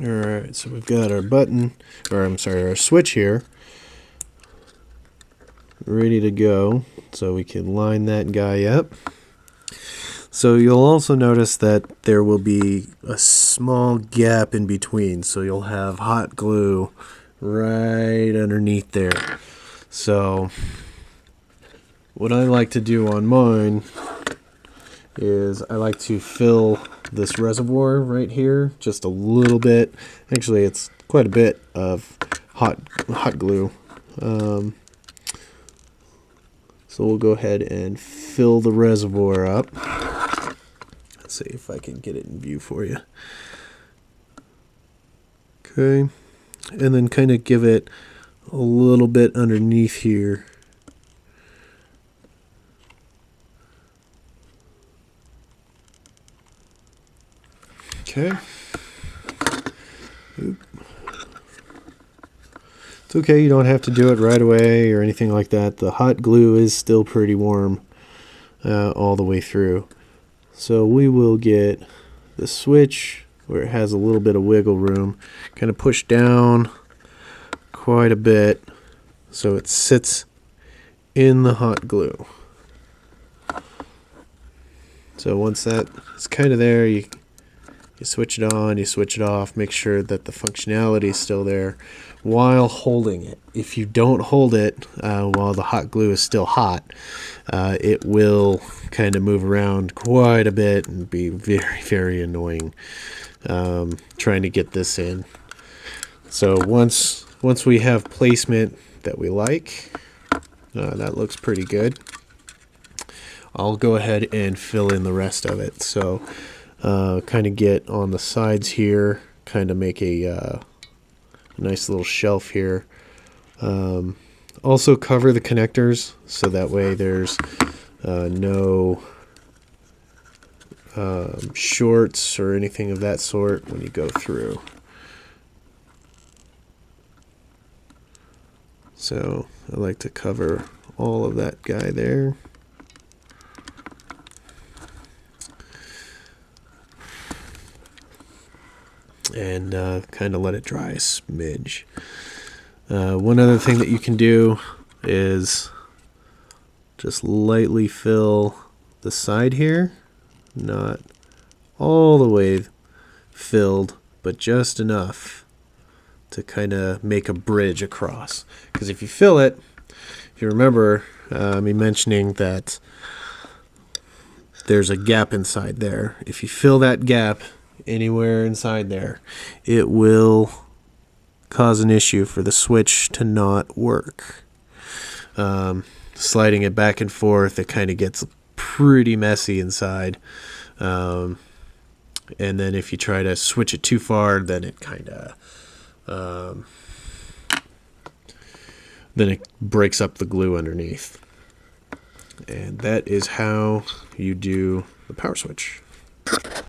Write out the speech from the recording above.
Alright, so we've got our button, or I'm sorry, our switch here, ready to go, so we can line that guy up. So you'll also notice that there will be a small gap in between, so you'll have hot glue right underneath there. So what I like to do on mine is I like to fill this reservoir right here just a little bit. Actually, it's quite a bit of hot glue. So we'll go ahead and fill the reservoir up. Let's see if I can get it in view for you. Okay, and then kind of give it a little bit underneath here. Okay. Oop. It's okay, you don't have to do it right away or anything like that. The hot glue is still pretty warm all the way through. So we will get the switch where it has a little bit of wiggle room, kind of push down quite a bit so it sits in the hot glue. So once that is kind of there, you switch it on, you switch it off, make sure that the functionality is still there while holding it. If you don't hold it while the hot glue is still hot, it will kind of move around quite a bit and be very, very annoying trying to get this in. So once we have placement that we like, that looks pretty good, I'll go ahead and fill in the rest of it. So kind of get on the sides here, kind of make a nice little shelf here. Also cover the connectors so that way there's no shorts or anything of that sort when you go through. So I like to cover all of that guy there. And kind of let it dry a smidge. One other thing that you can do is just lightly fill the side here, not all the way filled, but just enough to kind of make a bridge across. Because if you fill it, if you remember me mentioning that there's a gap inside there, if you fill that gap anywhere inside there, it will cause an issue for the switch to not work. Sliding it back and forth, it kind of gets pretty messy inside. And then if you try to switch it too far, then it kind of then it breaks up the glue underneath. And that is how you do the power switch.